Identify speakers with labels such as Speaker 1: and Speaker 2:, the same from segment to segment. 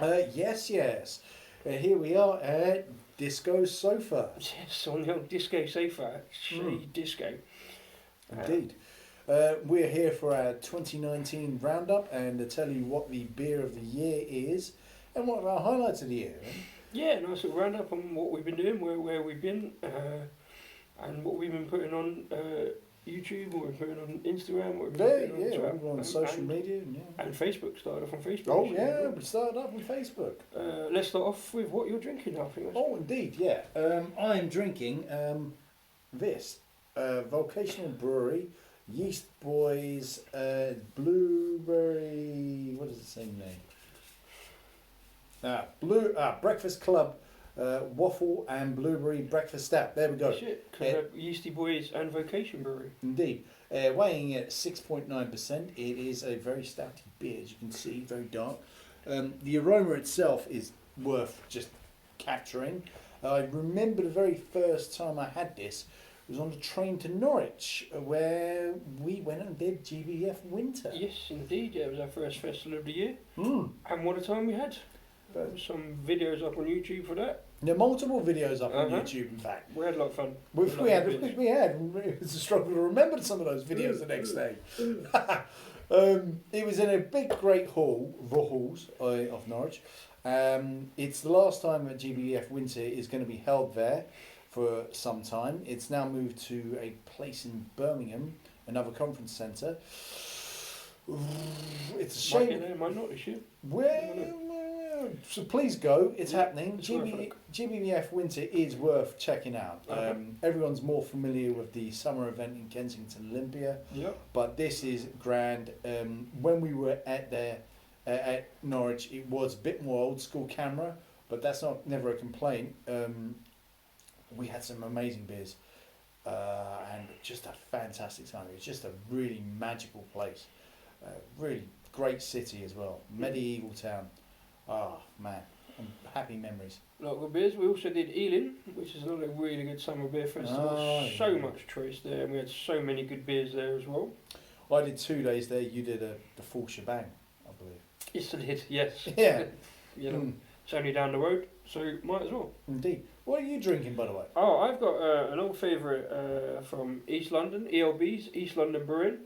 Speaker 1: Yes, yes. Here we are at Disco Sofa.
Speaker 2: Yes, on the old disco sofa,
Speaker 1: Mm,
Speaker 2: say disco. Uh,
Speaker 1: indeed. We're here for our 2019 roundup and to tell you what the beer of the year is and what are our highlights of the year.
Speaker 2: yeah, nice little roundup on what we've been doing, where we've been, and what we've been putting on YouTube, what we've been putting on Instagram, what we've been
Speaker 1: Very,
Speaker 2: putting on
Speaker 1: yeah,
Speaker 2: Twitter,
Speaker 1: we're on social media. Yeah.
Speaker 2: and Facebook. Started off on Facebook.
Speaker 1: Oh,
Speaker 2: this year as
Speaker 1: yeah,
Speaker 2: well.
Speaker 1: we started up on Facebook.
Speaker 2: Let's start off with what you're drinking. I think.
Speaker 1: Oh, indeed, yeah. I'm drinking this Vocational Brewery Yeast Boys Blueberry. What does it say name? Breakfast Club Waffle and Blueberry Breakfast Stout. There we go.
Speaker 2: Shit, because we have Yeasty Boys and Vocation Brewery.
Speaker 1: Indeed. Weighing at 6.9%, it is a very stouty beer, as you can see, very dark. The aroma itself is worth just capturing. I remember the very first time I had this was on the train to Norwich, where we went and did GBF Winter.
Speaker 2: Yes, indeed. Yeah, it was our first festival of the year,
Speaker 1: Mm.
Speaker 2: and what a time we had. Some videos up on YouTube for that.
Speaker 1: There are multiple videos up on
Speaker 2: Uh-huh.
Speaker 1: YouTube, in fact.
Speaker 2: We had a lot of fun.
Speaker 1: We had.
Speaker 2: Videos.
Speaker 1: It was a struggle to remember some of those videos the next day. It was in a big, great hall, the halls of Norwich. It's the last time that GBF Winter is going to be held there for some time. It's now moved to a place in Birmingham, another conference centre. It's a
Speaker 2: Might
Speaker 1: shame.
Speaker 2: get there, might not this year.
Speaker 1: So please go. It's
Speaker 2: Yeah,
Speaker 1: happening.
Speaker 2: it's worth a look.
Speaker 1: GBF Winter is worth checking out.
Speaker 2: Uh-huh.
Speaker 1: Everyone's more familiar with the summer event in Kensington Olympia,
Speaker 2: Yep.
Speaker 1: but this is grand. When we were at Norwich, it was a bit more old school camera, but that's never a complaint. We had some amazing beers and just a fantastic time. It was just a really magical place. Really great city as well. Medieval town. Oh man, happy memories.
Speaker 2: A lot of good beers. We also did Ealing, which is another really good summer beer festival. So
Speaker 1: yeah.
Speaker 2: much choice there, and we had so many good beers there as well.
Speaker 1: I did 2 days there. You did the full shebang, I believe.
Speaker 2: Yes, I did. Yes.
Speaker 1: Yeah.
Speaker 2: You know,
Speaker 1: Mm,
Speaker 2: it's only down the road, so might as well.
Speaker 1: indeed. What are you drinking, by the way?
Speaker 2: Oh, I've got an old favourite from East London, ELB's, East London Brewing.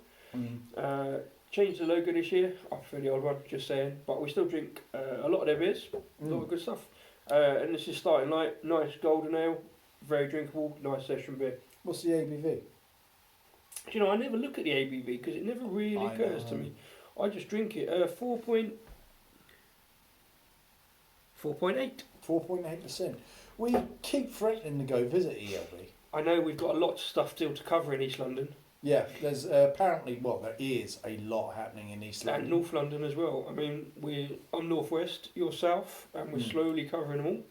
Speaker 2: Changed the logo this year. I prefer the old one, just saying. But we still drink a lot of their beers. A lot of good stuff. And this is starting light, nice golden ale, very drinkable, nice session beer.
Speaker 1: What's the ABV?
Speaker 2: Do you know, I never look at the ABV because it never really
Speaker 1: I
Speaker 2: occurs to
Speaker 1: know.
Speaker 2: me. I just drink it. 4.8.
Speaker 1: 4.8%. We keep threatening to go visit ELB.
Speaker 2: I know we've got a lot of stuff still to cover in East London.
Speaker 1: Yeah, there's apparently, there is a lot happening in East London.
Speaker 2: And North London as well. I mean, I'm northwest, you're south, and we're slowly covering them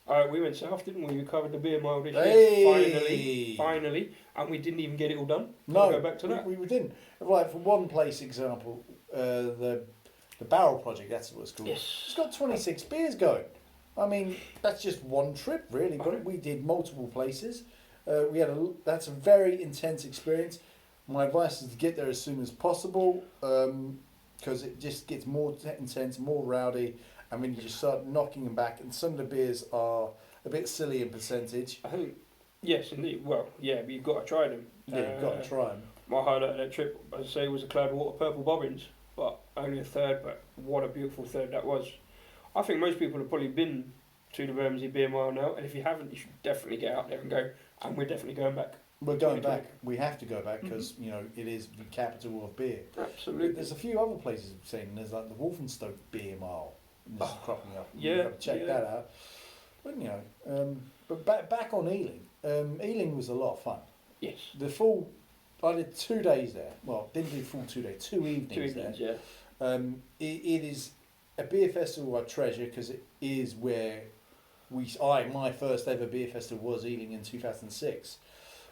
Speaker 2: all. We went south, didn't we? We covered the beer mile this year, finally, and we didn't even get it all done.
Speaker 1: No,
Speaker 2: We'll go back to that.
Speaker 1: we didn't. Like for one place example, the Barrel Project, that's what it's called.
Speaker 2: Yes.
Speaker 1: It's got 26 beers going. I mean, that's just one trip, really.
Speaker 2: Okay.
Speaker 1: But we did multiple places. That's a very intense experience. My advice is to get there as soon as possible because it just gets more intense, more rowdy, and when you just start knocking them back. And some of the beers are a bit silly in percentage.
Speaker 2: I think, yes, indeed. Well, yeah, but you've got to try them.
Speaker 1: Yeah, you've got to try them.
Speaker 2: My highlight of that trip, as I say, was a Cloudwater Purple Bobbins, but only a third, but what a beautiful third that was. I think most people have probably been to the Bermondsey Beer Mile now, and if you haven't, you should definitely get out there and go, and we're definitely going back.
Speaker 1: We're going back. We have to go back because it is the capital of beer.
Speaker 2: Absolutely.
Speaker 1: There's a few other places saying there's like the Walthamstow Beer Mile. And this is cropping up.
Speaker 2: Yeah,
Speaker 1: You've got to check that out. But but back on Ealing. Ealing was a lot of fun.
Speaker 2: Yes.
Speaker 1: I did 2 days there. Well, didn't do full 2 days. 2 evenings,
Speaker 2: 2 evenings,
Speaker 1: there.
Speaker 2: yeah.
Speaker 1: It is a beer festival I treasure because it is where my first ever beer festival was Ealing in 2006.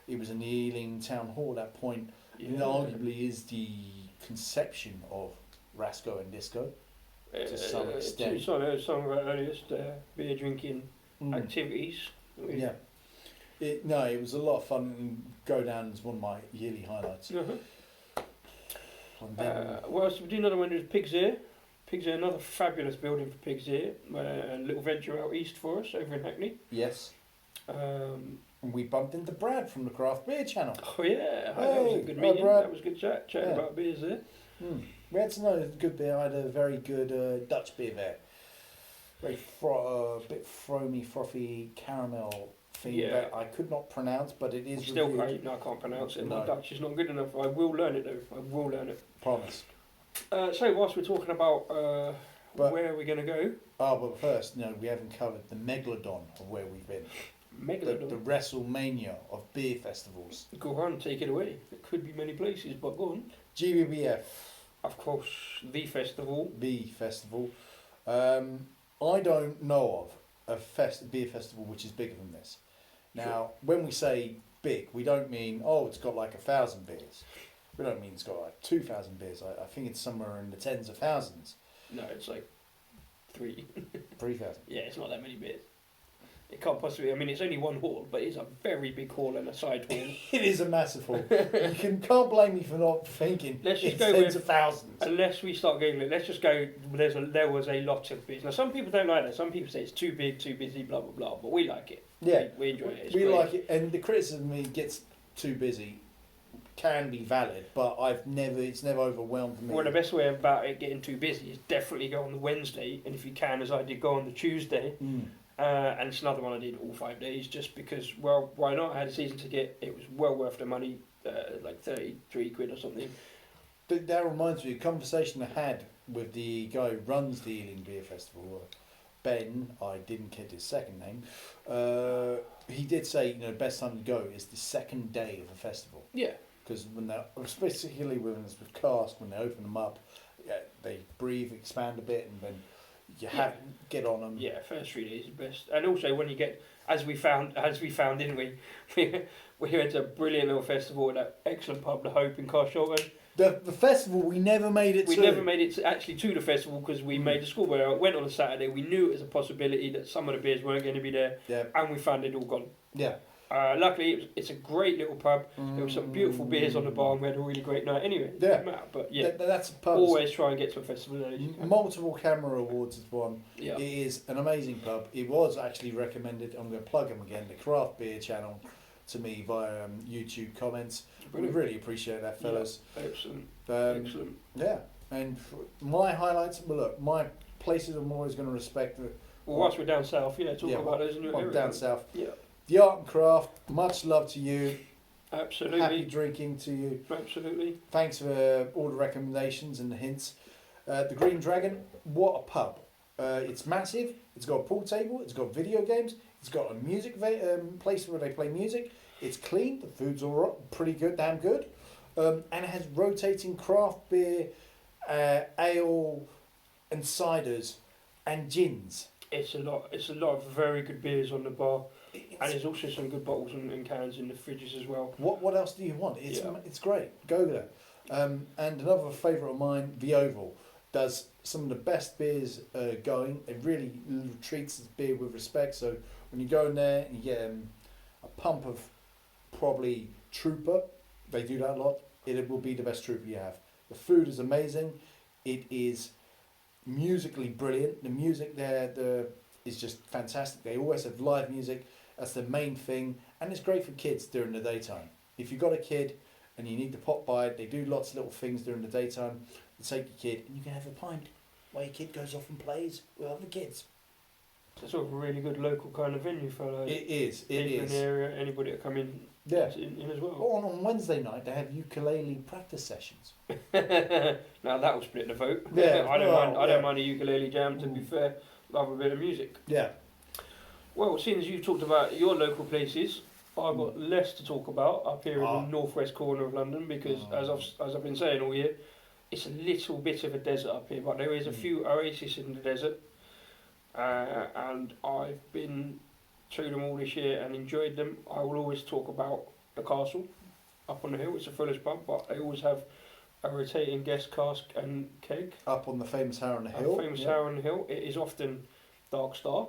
Speaker 1: It was in the Ealing Town Hall at that point.
Speaker 2: Yeah.
Speaker 1: It arguably is the conception of Rasko and Disco to some extent.
Speaker 2: Some of our earliest beer drinking activities.
Speaker 1: Yeah. It was a lot of fun and go down as one of my yearly highlights.
Speaker 2: Uh-huh.
Speaker 1: And then,
Speaker 2: Well, so we do another one. There's Pig's Ear. Pigs Ear, another fabulous building for Pigs Ear. A little venture out east for us, over in Hackney.
Speaker 1: Yes.
Speaker 2: Um,
Speaker 1: And we bumped into Brad from the Craft Beer Channel.
Speaker 2: oh yeah,
Speaker 1: Hey,
Speaker 2: that was a good meeting.
Speaker 1: Brad.
Speaker 2: That was a good chatting
Speaker 1: Yeah.
Speaker 2: about beers there.
Speaker 1: We had some good beer. I had a very good Dutch beer there. Very bit foamy, frothy caramel thing
Speaker 2: Yeah.
Speaker 1: that I could not pronounce, but it is
Speaker 2: Still,
Speaker 1: reviewed.
Speaker 2: I can't pronounce it.
Speaker 1: No.
Speaker 2: My Dutch is not good enough. I will learn it though. I will learn it.
Speaker 1: Promise.
Speaker 2: So whilst we're talking about
Speaker 1: But-
Speaker 2: where are we going to go,
Speaker 1: But first, no, we haven't covered the megalodon of where we've been.
Speaker 2: Megalodon.
Speaker 1: The WrestleMania of beer festivals.
Speaker 2: Go on, take it away. It could be many places, but go on.
Speaker 1: GBBF,
Speaker 2: Of course, the festival.
Speaker 1: B Festival. I don't know of a beer festival which is bigger than this. Now, when we say big, we don't mean, it's got like 1,000 beers. We don't mean it's got like 2,000 beers. I think it's somewhere in the tens of thousands.
Speaker 2: No, it's like 3.
Speaker 1: 3,000.
Speaker 2: Yeah, it's not that many beers. It can't possibly. I mean, it's only one hall, but it's a very big hall and a side hall.
Speaker 1: It is a massive hall. Can't blame me for not thinking
Speaker 2: Let's just
Speaker 1: it's
Speaker 2: go
Speaker 1: tens
Speaker 2: with-
Speaker 1: of thousands.
Speaker 2: Unless we start googling, let's just go. There was a lot of beers. Now, some people don't like that. Some people say it's too big, too busy, blah blah blah. But we like it.
Speaker 1: Yeah,
Speaker 2: we enjoy it. It's
Speaker 1: we
Speaker 2: great.
Speaker 1: like it, and the criticism it gets too busy can be valid, but it's never overwhelmed me.
Speaker 2: Well, the best way about it getting too busy is definitely go on the Wednesday, and if you can, as I did, go on the Tuesday. And it's another one I did all 5 days, just because. Well, why not? I had a season ticket. It was well worth the money, like 33 quid or something.
Speaker 1: But that reminds me of a conversation I had with the guy who runs the Ealing Beer Festival, Ben. I didn't get his second name. He did say, best time to go is the second day of the festival.
Speaker 2: Yeah.
Speaker 1: Because especially with cask, when they open them up, they breathe, expand a bit, and then you get on them.
Speaker 2: Yeah, first 3 days is best. And also when you get, as we found, didn't we? We went to a brilliant little festival at that excellent pub, The Hope in Carshalton.
Speaker 1: The festival we never made it
Speaker 2: We
Speaker 1: to.
Speaker 2: never made it actually to the festival because we made the school where I went on a Saturday. We knew it was a possibility that some of the beers weren't going to be there, and we found it all gone.
Speaker 1: Yeah.
Speaker 2: Luckily, it's a great little pub. There were some beautiful beers on the bar, and we had a really great night. Anyway, it doesn't matter, but yeah,
Speaker 1: that's a pub.
Speaker 2: always try and get to a festival early.
Speaker 1: Multiple camera awards is one.
Speaker 2: Yeah.
Speaker 1: It is an amazing pub. It was actually recommended. I'm going to plug them again. The Craft Beer Channel to me via YouTube comments.
Speaker 2: Brilliant.
Speaker 1: We really appreciate that, fellas.
Speaker 2: Yeah, excellent. Excellent.
Speaker 1: Yeah, and my highlights. Well, look, my places I'm always going to respect.
Speaker 2: Well, whilst we're down south, talk about those in your area.
Speaker 1: Down south.
Speaker 2: Yeah.
Speaker 1: The Art and Craft. Much love to you.
Speaker 2: Absolutely.
Speaker 1: Happy drinking to you.
Speaker 2: Absolutely.
Speaker 1: Thanks for all the recommendations and the hints. The Green Dragon, what a pub. It's massive, it's got a pool table, it's got video games, it's got a music place where they play music, it's clean, the food's all right, pretty good, damn good. And it has rotating craft beer, ale and ciders and gins.
Speaker 2: It's a lot of very good beers on the bar. And there's also some good bottles and cans in the fridges as well.
Speaker 1: What else do you want? It's great. Go there. And another favourite of mine, The Oval, does some of the best beers going. It really treats its beer with respect. So when you go in there and you get a pump of probably Trooper, they do that a lot. It will be the best Trooper you have. The food is amazing. It is musically brilliant. The music there is just fantastic. They always have live music. That's the main thing, and it's great for kids during the daytime. If you've got a kid and you need to pop by, they do lots of little things during the daytime. You take your kid and you can have a pint while your kid goes off and plays with other kids.
Speaker 2: It's sort of a really good local kind of venue for
Speaker 1: It is.
Speaker 2: people in the area, anybody that come in, in as well.
Speaker 1: Oh, and on Wednesday night they have ukulele practice sessions.
Speaker 2: Now that will split the vote.
Speaker 1: Yeah,
Speaker 2: I don't mind a ukulele jam. To be fair, love a bit of music.
Speaker 1: Yeah.
Speaker 2: Well, seeing as you've talked about your local places, I've got less to talk about up here in the northwest corner of London because, as I've been saying all year, it's a little bit of a desert up here, but there is a few oases in the desert, and I've been to them all this year and enjoyed them. I will always talk about the castle up on the hill. It's a Fuller's pub, but they always have a rotating guest cask and keg.
Speaker 1: Up on the famous Tower on the Hill.
Speaker 2: Tower on the Hill. It is often Dark Star.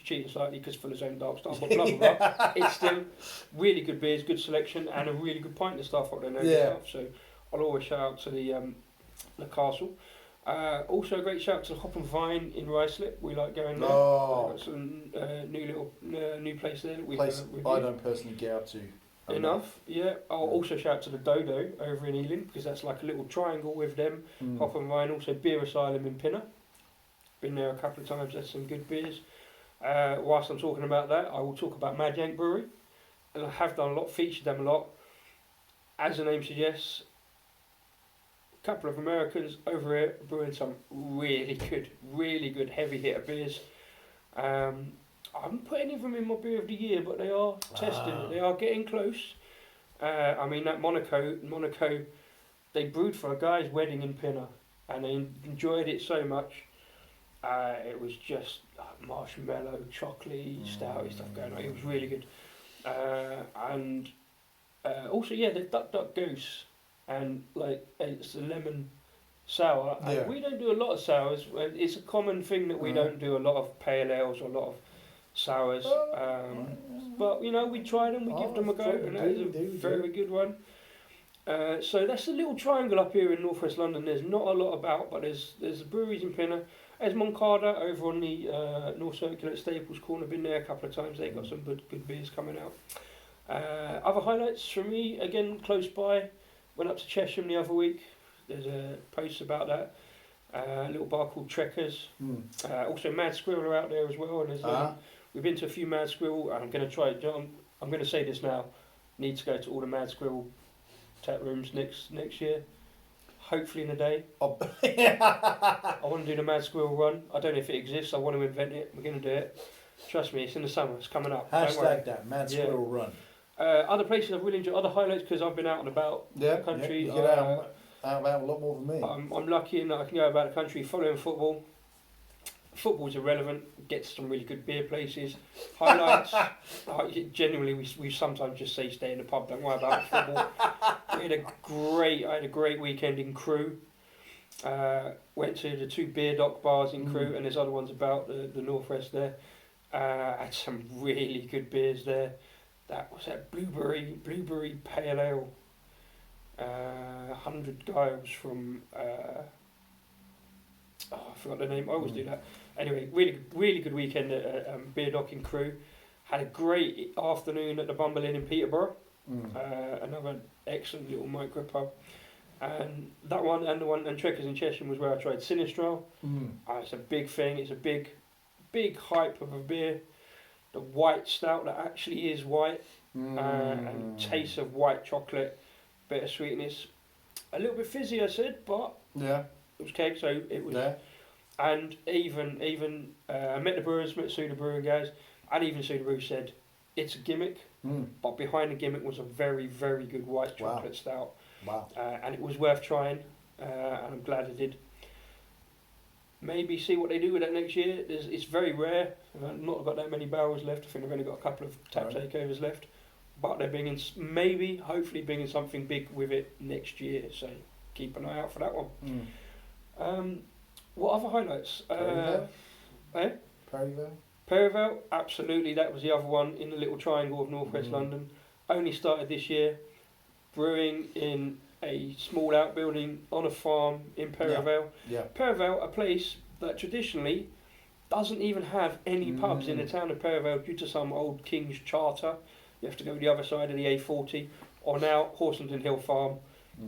Speaker 2: Cheating slightly because Fuller's own Dark Star, but blah blah blah. It's still really good beers, good selection, and a really good pint of stuff up there. Stuff. So I'll always shout out to the castle. Also, a great shout to Hop and Vine in Ruislip. We like going there.
Speaker 1: Oh.
Speaker 2: Got some new place there that we've
Speaker 1: Place I
Speaker 2: reviewed.
Speaker 1: don't personally get up to.
Speaker 2: Enough, yeah. I'll also shout to the Dodo over in Ealing because that's like a little triangle with them. Hop and Vine, also Beer Asylum in Pinner. Been there a couple of times. That's some good beers. Whilst I'm talking about that, I will talk about Mad Yank Brewery, and I have done a lot, featured them a lot. As the name suggests, a couple of Americans over here brewing some really good heavy hitter beers. I haven't put any of them in my beer of the year, but they are testing it. They are getting close. I mean, that Monaco, they brewed for a guy's wedding in Pinner, and they enjoyed it so much. It was just marshmallow, chocolatey, stouty stuff going on. It was really good. And also, yeah, the Duck Goose, and like it's a lemon sour.
Speaker 1: Yeah.
Speaker 2: And we don't do a lot of sours. It's a common thing that we don't do a lot of pale ales or a lot of sours. But you know, we try them, we give them a go, and that is a very good one. So that's a little triangle up here in northwest London. There's not a lot about, but there's breweries in Pinner. There's Moncada over on the North Circular at Staples Corner. Been there a couple of times. They've got some good beers coming out. Other highlights for me, again close by. Went up to Chesham the other week. There's a post about that. A little bar called Trekkers. Also Mad Squirrel are out there as well. And there's, we've been to a few Mad Squirrel. I'm going to try. I'm going to say this now. Need to go to all the Mad Squirrel tap rooms next year. Hopefully in a day. I want to do the Mad Squirrel run. I don't know if it exists. I want to invent it. We're going to do it. Trust me, it's in the summer. It's coming up.
Speaker 1: Hashtag that Mad Squirrel run.
Speaker 2: Other places I've really enjoyed, other highlights because I've been out and about the country.
Speaker 1: You get out about a lot more than me.
Speaker 2: I'm lucky in that I can go about the country following football. Football's irrelevant. Get to some really good beer places. Highlights. Genuinely, we sometimes just say stay in the pub. Don't worry about football. I had a great weekend in Crewe. Went to the 2 beer dock bars in Crewe, and there's other ones about the northwest there. Had some really good beers there. That was that blueberry pale ale. 100 Giles from I forgot the name. I always do that. Anyway, really good weekend at Beer Dock in Crewe. Had a great afternoon at the Bumble Inn in Peterborough. Another excellent little micro pub. And that one and the one and Trekkers in Chesham was where I tried Sinistral. It's a big thing. It's a big hype of a beer. The white stout that actually is white and taste of white chocolate, bit of sweetness, a little bit fizzy. I said, but it was keg, so it was. Yeah. And even I met the brewers, met Suda Brewing guys, and even Suda Brew said it's a gimmick, but behind the gimmick was a very good white chocolate stout.
Speaker 1: Wow.
Speaker 2: And it was worth trying, and I'm glad I did. Maybe see what they do with that next year. It's very rare. I've not got that many barrels left. I think they've only got a couple of tap takeovers left. But they're bringing, hopefully bringing something big with it next year. So keep an eye out for that one. What other highlights? Perivale, absolutely. That was the other one in the little triangle of northwest London. Only started this year. Brewing in a small outbuilding on a farm in Perivale. Perivale, a place that traditionally doesn't even have any pubs in the town of Perivale due to some old King's charter. You have to go to the other side of the A40 or now Horsenden Hill Farm.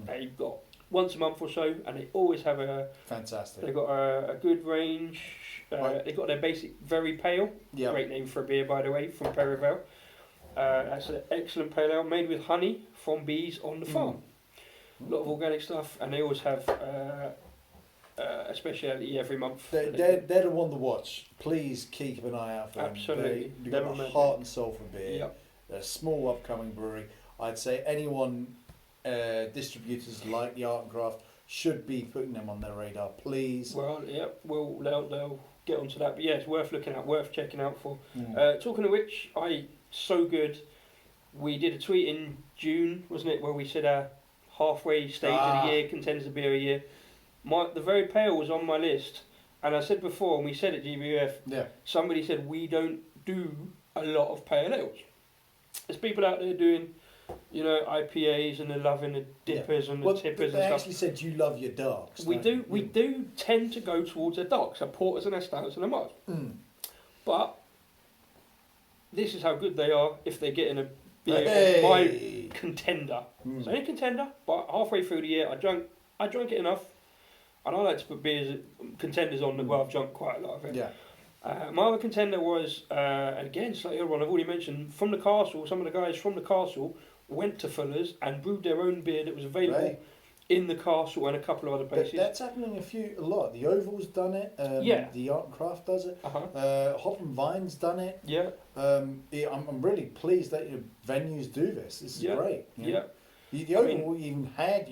Speaker 2: They've got once a month or so, and they always have
Speaker 1: fantastic.
Speaker 2: They've got a good range. They've got their basic very pale. Great name for a beer, by the way, from Perivale. That's an excellent pale ale made with honey from bees on the farm. A lot of organic stuff, and they always have a speciality every month.
Speaker 1: They're the one to watch. Please keep an eye out for them.
Speaker 2: Absolutely.
Speaker 1: They've got a heart and soul for beer. They're a small upcoming brewery. I'd say anyone, distributors like the Art and Craft, should be putting them on their radar. Please.
Speaker 2: Well, they'll get onto that. But yeah, it's worth looking at, worth checking out for. Talking of which, so good. We did a tweet in June, wasn't it, where we said our halfway stage of the year, contenders of beer a year. The very pale was on my list, and I said before, and we said at GBUF, somebody said we don't do a lot of pale ales. There's people out there doing IPAs and they're loving the dippers and the tippers
Speaker 1: they
Speaker 2: and stuff.
Speaker 1: actually said you love your darks.
Speaker 2: We
Speaker 1: don't
Speaker 2: do.
Speaker 1: you?
Speaker 2: We do tend to go towards the darks, our porters and our stouts and the mugs. But this is how good they are if they're getting a beer. My contender. It's only a contender, but halfway through the year, I drank it enough, and I like to put contenders on. Well, I've drunk quite a lot of it.
Speaker 1: Yeah.
Speaker 2: My other contender was, again, slightly other one I've already mentioned, from the castle. Some of the guys from the castle went to Fuller's and brewed their own beer that was available in the castle and a couple of other places.
Speaker 1: That's happening a lot. The Oval's done it. The Art and Craft does it. Hop and Vine's done it.
Speaker 2: Yeah.
Speaker 1: I'm really pleased that your venues do this. This is great. The Oval even had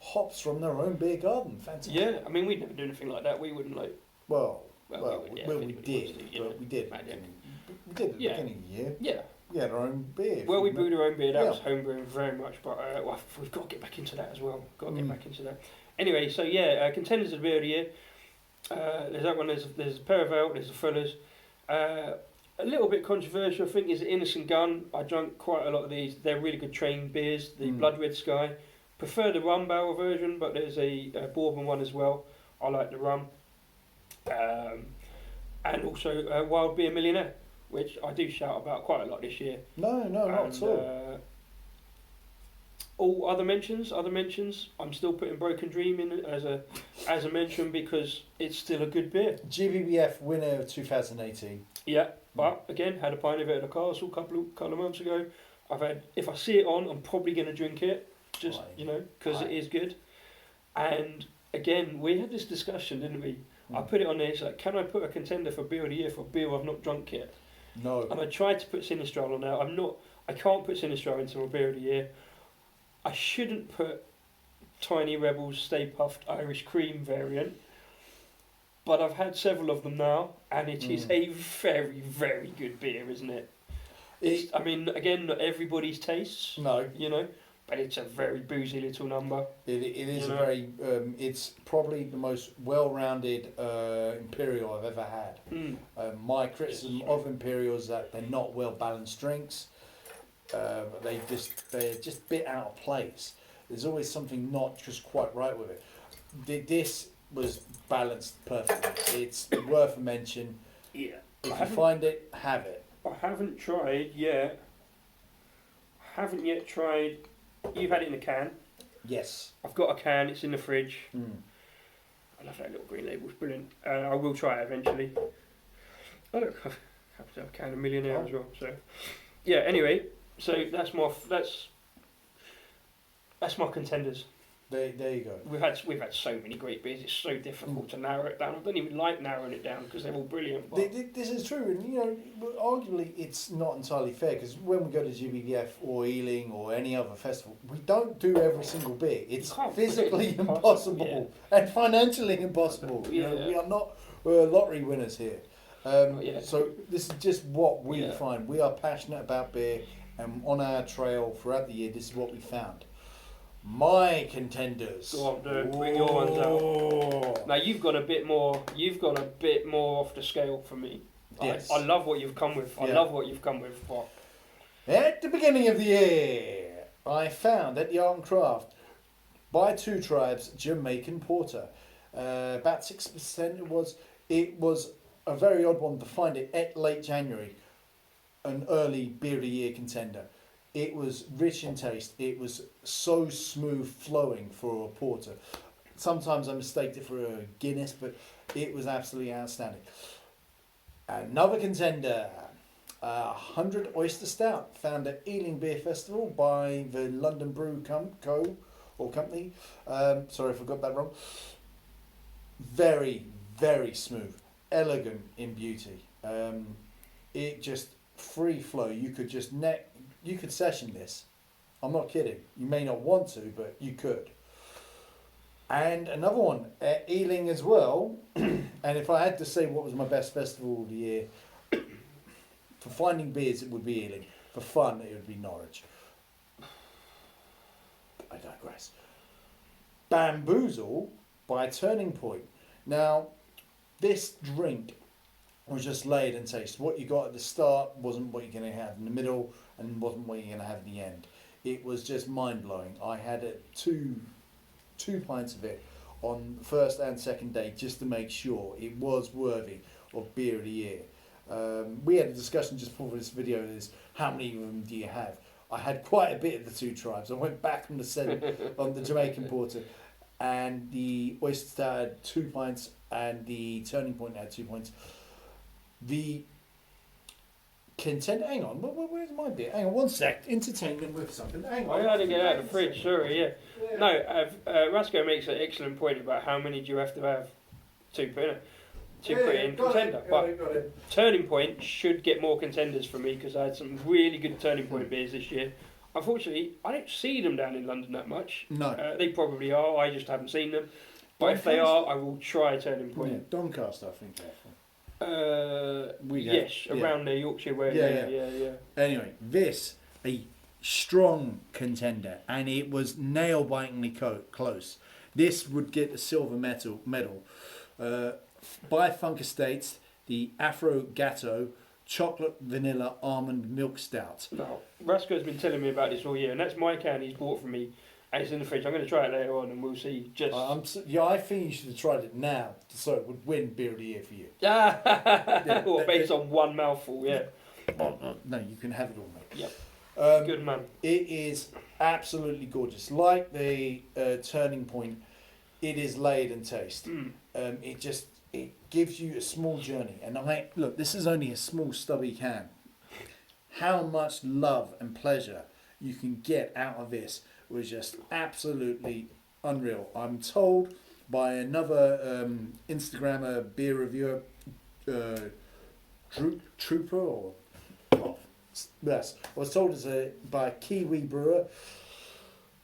Speaker 1: hops from their own beer garden. Fantastic.
Speaker 2: Yeah. I mean, we'd never do anything like that. We wouldn't like.
Speaker 1: Well, we did. We did at the beginning of the year.
Speaker 2: Yeah.
Speaker 1: We had our own beer.
Speaker 2: Well, we brewed our own beer. That was homebrewing very much, but we've got to get back into that as well. Anyway, so contenders of the beer of the year. There's that one. There's a Perivale. There's the Fuller's. A little bit controversial, I think, is the Innocent Gun. I drank quite a lot of these. They're really good train beers. The Blood Red Sky. Prefer the rum barrel version, but there's a bourbon one as well. I like the rum. And also Wild Beer Millionaire, which I do shout about quite a lot this year.
Speaker 1: No, not at all.
Speaker 2: All other mentions. I'm still putting Broken Dream in as a mention because it's still a good beer.
Speaker 1: GBBF winner of 2018.
Speaker 2: Yeah, but again, had a pint of it at the castle a couple of months ago. If I see it on, I'm probably going to drink it, just because it is good. And again, we had this discussion, didn't we? I put it on there. It's like, can I put a contender for beer of the year for a beer I've not drunk yet?
Speaker 1: No.
Speaker 2: And I tried to put Sinistral on there. I can't put Sinistral into my beer of the year. I shouldn't put Tiny Rebels Stay Puffed Irish Cream variant, but I've had several of them now, and it is a very, very good beer, isn't it? I mean, again, not everybody's tastes.
Speaker 1: No.
Speaker 2: But it's a very boozy little number.
Speaker 1: It is a very. It's probably the most well-rounded Imperial I've ever had. My criticism of Imperials is that they're not well-balanced drinks. They're just bit out of place. There's always something not just quite right with it. This was balanced perfectly. It's worth a mention.
Speaker 2: Yeah.
Speaker 1: If you find it, have it.
Speaker 2: I haven't tried yet. You've had it in a can.
Speaker 1: Yes.
Speaker 2: I've got a can. It's in the fridge. I love that little green label. It's brilliant. I will try it eventually. Oh look, I have to have a can of Millionaire as well. So, yeah. Anyway, so that's my contenders.
Speaker 1: There you go.
Speaker 2: We've had so many great beers. It's so difficult to narrow it down. I don't even like narrowing it down because they're all brilliant.
Speaker 1: This is true, and arguably it's not entirely fair because when we go to GBVF or Ealing or any other festival, we don't do every single beer. It's physically impossible and financially impossible. We are not lottery winners here. So this is just what we find. We are passionate about beer, and on our trail throughout the year, this is what we found. My contenders.
Speaker 2: Go on, dude. Bring your ones out. Now you've got a bit more off the scale for me.
Speaker 1: Yes.
Speaker 2: I love what you've come with. But
Speaker 1: at the beginning of the year, I found at the Art and Craft by Two Tribes Jamaican Porter. About 6% it was. It was a very odd one to find it at late January. An early beer of the year contender. It was rich in taste. It was so smooth flowing for a porter. Sometimes I mistaked it for a Guinness, but it was absolutely outstanding. Another contender, 100 Oyster Stout, found at Ealing Beer Festival by the London Brew Company. Sorry if I got that wrong. Very, very smooth, elegant in beauty. It just free flow. You could session this. I'm not kidding. You may not want to, but you could. And another one at Ealing as well. And if I had to say what was my best festival of the year, for finding beers it would be Ealing. For fun it would be Norwich. I digress. Bamboozle by Turning Point. Now, this drink was just layered in taste. What you got at the start wasn't what you're going to have in the middle, and wasn't what you're going to have at the end. it was just mind blowing. I had two pints of it on the first and second day just to make sure it was worthy of beer of the year. We had a discussion just before this video. Is how many of them do you have? I had quite a bit of the Two Tribes. I went back on the Jamaican Porter, and the Oyster Stout had 2 pints, and the Turning Point had 2 pints. The contender. Hang on, where's my beer? Hang on, one sec. Entertain them with something. Hang on.
Speaker 2: I had to get out of the fridge. Sorry, yeah. No, Rasko makes an excellent point about how many do you have to have to put in contender.
Speaker 1: Got it.
Speaker 2: Turning Point should get more contenders for me because I had some really good Turning Point beers this year. Unfortunately, I don't see them down in London that much.
Speaker 1: No.
Speaker 2: They probably are. I just haven't seen them. But if they are, I will try Turning Point.
Speaker 1: Yeah, Doncaster, I think.
Speaker 2: Yes, around the Yorkshire way. Yeah.
Speaker 1: Anyway, this a strong contender, and it was nail-bitingly close. This would get the silver medal. By Funk Estates, the Afro Gatto Chocolate Vanilla Almond Milk Stout.
Speaker 2: Now, Rasko's been telling me about this all year, and that's my can he's bought for me, and it's in the fridge. I'm going to try it later on, and we'll see.
Speaker 1: I think you should have tried it now, so it would win Beer of the Year for you.
Speaker 2: Based on one mouthful, yeah.
Speaker 1: No, you can have it all, mate.
Speaker 2: Yep. Good man.
Speaker 1: It is absolutely gorgeous. Like the Turning Point, it is layered in taste. It gives you a small journey. And look, this is only a small stubby can. How much love and pleasure you can get out of this was just absolutely unreal. I'm told by another Instagrammer beer reviewer, Trooper, or yes, I was told by a Kiwi brewer.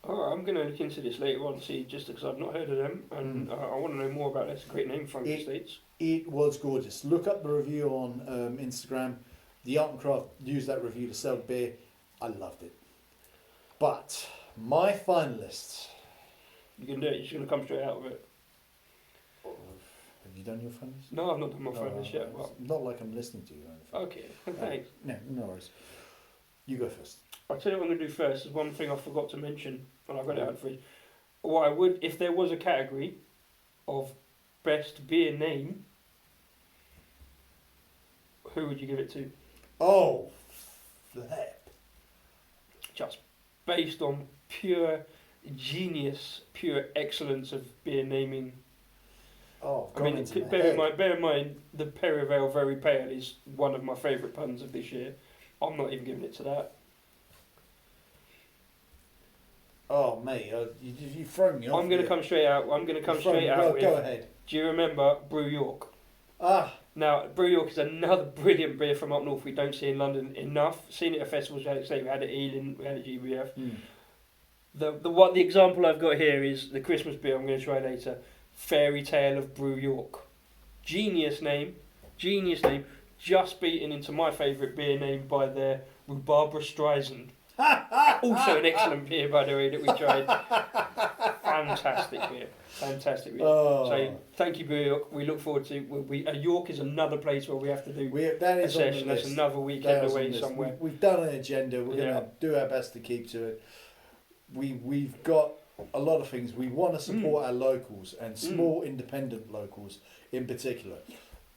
Speaker 2: Oh, I'm going to look into this later on, see, just because I've not heard of them, and I want to know more about this. Great name, Funk Estates.
Speaker 1: It was gorgeous. Look up the review on Instagram. The Art and Craft used that review to sell the beer. I loved it. But my finalists.
Speaker 2: You can do it. You're just going to come straight out of it.
Speaker 1: Have you done your finalists?
Speaker 2: No, I've not done my finalists yet.
Speaker 1: It's not like I'm listening to you or anything.
Speaker 2: Okay, thanks.
Speaker 1: No worries. You go first.
Speaker 2: I'll tell you what I'm going to do first. There's one thing I forgot to mention, and I've got it out for you. What I would, if there was a category of best beer name, who would you give it to?
Speaker 1: Oh, flip.
Speaker 2: Just based on pure genius, pure excellence of beer naming.
Speaker 1: Oh,
Speaker 2: I mean, bear in mind, the Perivale Very Pale is one of my favourite puns of this year. I'm not even giving it to that.
Speaker 1: Oh, mate, you throw me off.
Speaker 2: I'm going to come straight out.
Speaker 1: Go ahead.
Speaker 2: Do you remember Brew York?
Speaker 1: Ah.
Speaker 2: Now, Brew York is another brilliant beer from up north we don't see in London enough. Seen it at festivals, like I say, we had it at Ealing, we had it at GBF. The example I've got here is the Christmas beer I'm going to try later, Fairy Tale of Brew York. Genius name, just beaten into my favourite beer name by their Rhubarba Streisand. Also an excellent beer, by the way, that we tried. Fantastic beer. Oh. So thank you, Brew York. We look forward to. York is another place where we have to do a session. That's another weekend away somewhere.
Speaker 1: We've done an agenda. We're going to do our best to keep to it. We've got a lot of things. We want to support our locals and small independent locals in particular.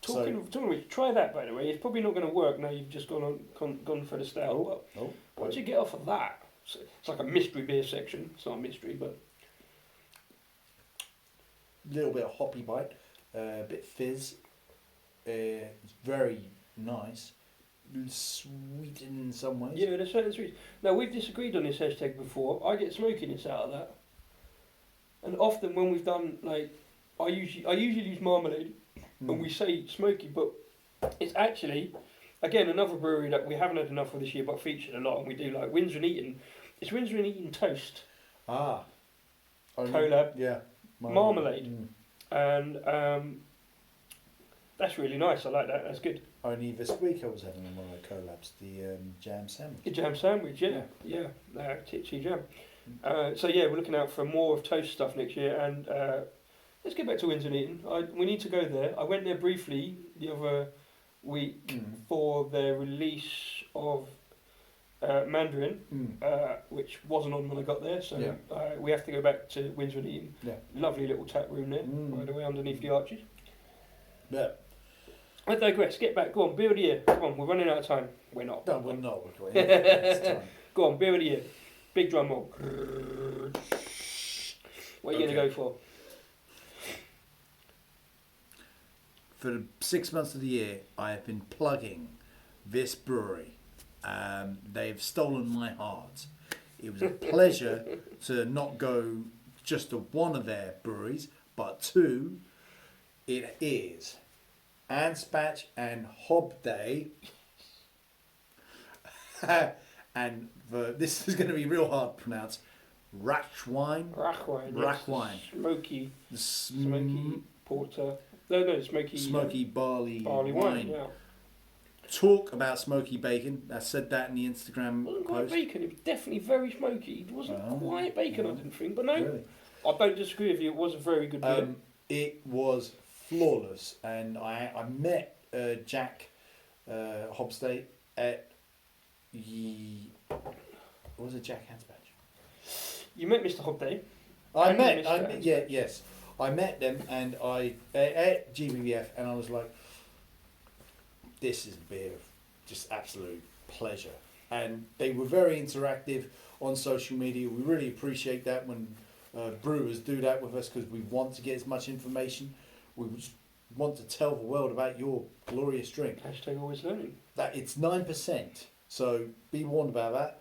Speaker 2: Talking of which, try that, by the way. It's probably not going to work now you've just gone for the stout. Once you get off of that, it's like a mystery beer section. It's not a mystery, but
Speaker 1: a little bit of hoppy bite, a bit fizz. It's very nice, sweet in some ways.
Speaker 2: Yeah, there's certain sweets. Now we've disagreed on this hashtag before. I get smokiness out of that, and often when we've done I usually use marmalade. And we say smoky, but it's actually, again, another brewery that we haven't had enough of this year, but featured a lot, and we do like Windsor and Eton. It's Windsor and Eton Toast. Collab.
Speaker 1: Yeah.
Speaker 2: Marmalade. And that's really nice. I like that. That's good.
Speaker 1: Only this week I was having one of my collabs, the jam sandwich.
Speaker 2: The jam sandwich, yeah. Titsy jam. So yeah, we're looking out for more of Toast stuff next year, and let's get back to Windsor and Eton. We need to go there. I went there briefly the other week for their release of Mandarin,
Speaker 1: Mm.
Speaker 2: which wasn't on when I got there, so
Speaker 1: Yeah.
Speaker 2: we have to go back to Windsor and Eton.
Speaker 1: Yeah.
Speaker 2: Lovely little tap room there, by the way, underneath the arches.
Speaker 1: Yeah.
Speaker 2: I digress. Get back. Go on, beer of the year. Come on, we're running out of time. We're not.
Speaker 1: No, we're not. We're going next time.
Speaker 2: Go on, beer of the year. Big drum roll. What are you going to go for?
Speaker 1: For the 6 months of the year, I have been plugging this brewery. They've stolen my heart. It was a pleasure to not go just to one of their breweries, but two. It is Anspach and Hobday. And this is going to be real hard to pronounce. Rachwine.
Speaker 2: Rachwine. Smoky. Smoky porter. No, smoky
Speaker 1: barley
Speaker 2: wine. Yeah.
Speaker 1: Talk about smoky bacon. I said that in the Instagram
Speaker 2: It wasn't quite
Speaker 1: post.
Speaker 2: bacon. It was definitely very smoky. It wasn't quite bacon. I didn't think, but no,
Speaker 1: Really?
Speaker 2: I don't disagree with you. It was a very good beer.
Speaker 1: It was flawless, and I met Jack Hobstay at what was it, Jack Hansbach?
Speaker 2: You met Mr. Hobday.
Speaker 1: I met them, and I at GBBF, and I was like, this is a beer of just absolute pleasure. And they were very interactive on social media. We really appreciate that when brewers do that with us, because we want to get as much information. We just want to tell the world about your glorious drink.
Speaker 2: Hashtag always learning.
Speaker 1: That it's 9%, so be warned about that.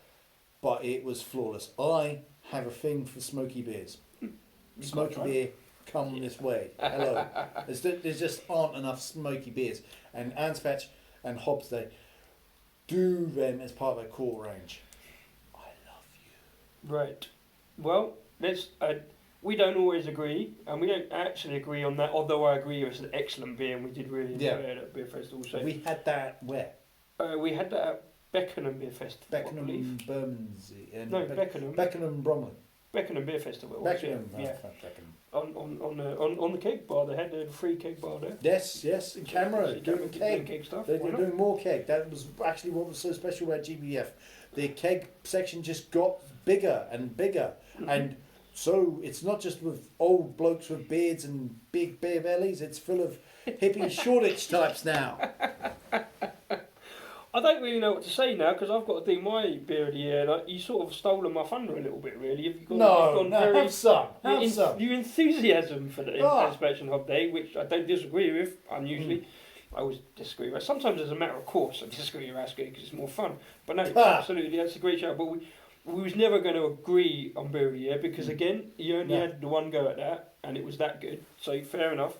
Speaker 1: But it was flawless. I have a thing for smoky beers. Smoky beer, come this way. Hello. There's just aren't enough smoky beers, and Anspach and Hobstay do them as part of their core range. I love you.
Speaker 2: Right. Well, let's. We don't always agree, and we don't actually agree on that. Although I agree it's an excellent beer, and we did really enjoy it at Beer Festival. So
Speaker 1: we had that where?
Speaker 2: We had that at Beckenham Beer Festival.
Speaker 1: Beckenham, Bermondsey.
Speaker 2: No, Beckenham.
Speaker 1: Beckenham, Bromley.
Speaker 2: Beckenham Beer Festival.
Speaker 1: Beckenham,
Speaker 2: yeah.
Speaker 1: Beckenham.
Speaker 2: On the keg bar, they had the free keg bar there.
Speaker 1: Yes, in camera, doing keg
Speaker 2: stuff.
Speaker 1: They're doing more keg. That was actually what was so special about GBF. The keg section just got bigger and bigger, and so it's not just with old blokes with beards and big beer bellies. It's full of hippie Shoreditch types now.
Speaker 2: I don't really know what to say now, because I've got to do my beer of the year. Like, you sort of stolen my thunder a little bit, really. You've gone very,
Speaker 1: have some.
Speaker 2: Your enthusiasm for the Inspection Hub Day, which I don't disagree with. I always disagree with. Sometimes as a matter of course I disagree with Rasko because it's more fun. But no, absolutely, that's a great show. But we was never going to agree on beer of the year, because again, you only had the one go at that, and it was that good. So fair enough.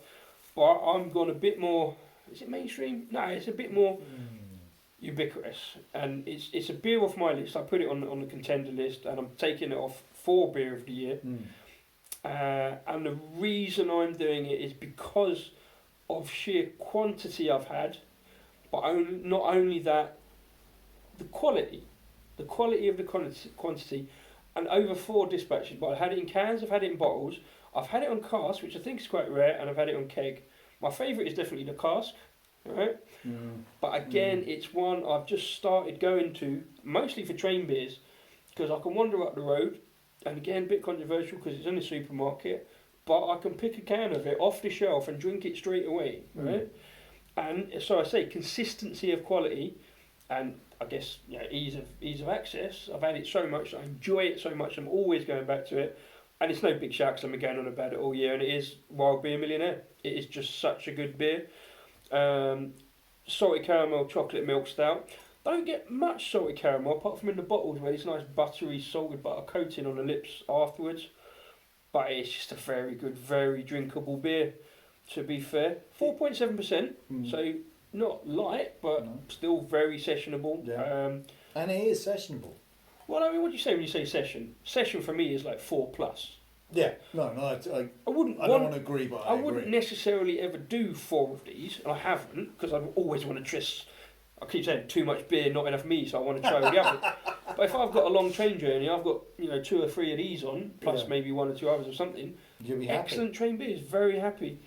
Speaker 2: But I'm going a bit more. Is it mainstream? No, it's a bit more ubiquitous, and it's a beer off my list. I put it on the contender list, and I'm taking it off for beer of the year. And the reason I'm doing it is because of sheer quantity I've had, but not only that, the quality of the quantity, and over 4 dispatches. But I've had it in cans, I've had it in bottles, I've had it on cask, which I think is quite rare, and I've had it on keg. My favourite is definitely the cask, right? But again, it's one I've just started going to, mostly for train beers, because I can wander up the road, and again, a bit controversial because it's in the supermarket, but I can pick a can of it off the shelf and drink it straight away, right? And so I say consistency of quality, and I guess ease of access. I've had it so much, I enjoy it so much, I'm always going back to it. And it's no big shout because I've been going on about it all year, and it is Wild Beer Millionaire. It is just such a good beer. Salted caramel chocolate milk stout. Don't get much salted caramel apart from in the bottles where it's nice buttery salted butter coating on the lips afterwards. But it's just a very good, very drinkable beer, to be fair. 4.7%, so not light, but still very sessionable.
Speaker 1: Yeah. And it is sessionable.
Speaker 2: Well, I mean, what do you say when you say session? Session for me is like 4+.
Speaker 1: Yeah, no, I don't want to agree, but I
Speaker 2: wouldn't necessarily ever do 4 of these, and I haven't, because I always want to tryst. I keep saying too much beer, not enough me, so I want to try all the others. But if I've got a long train journey, I've got 2 or 3 of these on, plus maybe 1 or 2 others or something.
Speaker 1: You'll be happy.
Speaker 2: Excellent train beers, very happy.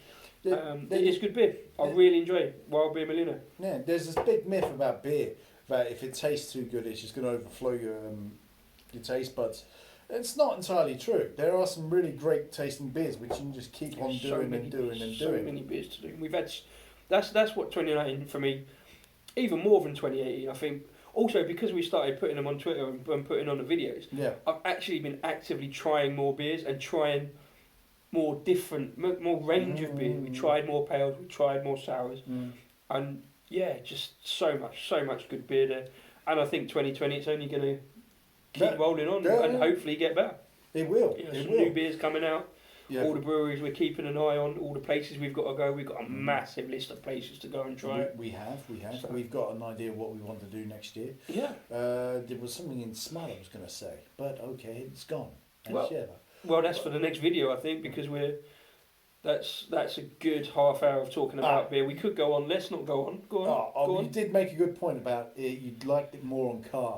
Speaker 2: It is good beer. I really enjoy it. Wild Beer Millionaire.
Speaker 1: Yeah, there's this big myth about beer that if it tastes too good, it's just going to overflow your taste buds. It's not entirely true. There are some really great tasting beers which you can just keep on doing and doing and
Speaker 2: so
Speaker 1: doing.
Speaker 2: many beers to do. We've had that's what 2019 for me, even more than 2018. I think also because we started putting them on Twitter and putting on the videos.
Speaker 1: Yeah.
Speaker 2: I've actually been actively trying more beers and trying more different, more range of beer. We tried more pales, we tried more sours, and yeah, just so much good beer there. And I think 2020 it's only going to keep rolling on and hopefully get better.
Speaker 1: It will.
Speaker 2: Some new beers coming out.
Speaker 1: Yeah.
Speaker 2: All the breweries we're keeping an eye on, all the places we've got to go. We've got a massive list of places to go and try.
Speaker 1: We have.
Speaker 2: So.
Speaker 1: We've got an idea of what we want to do next year.
Speaker 2: Yeah.
Speaker 1: There was something in Smile I was going to say, but okay, it's gone.
Speaker 2: Well, that's for the next video, I think, because that's a good half hour of talking about beer. We could go on. Let's not go on. Go on.
Speaker 1: You did make a good point about it. You'd liked it more on car.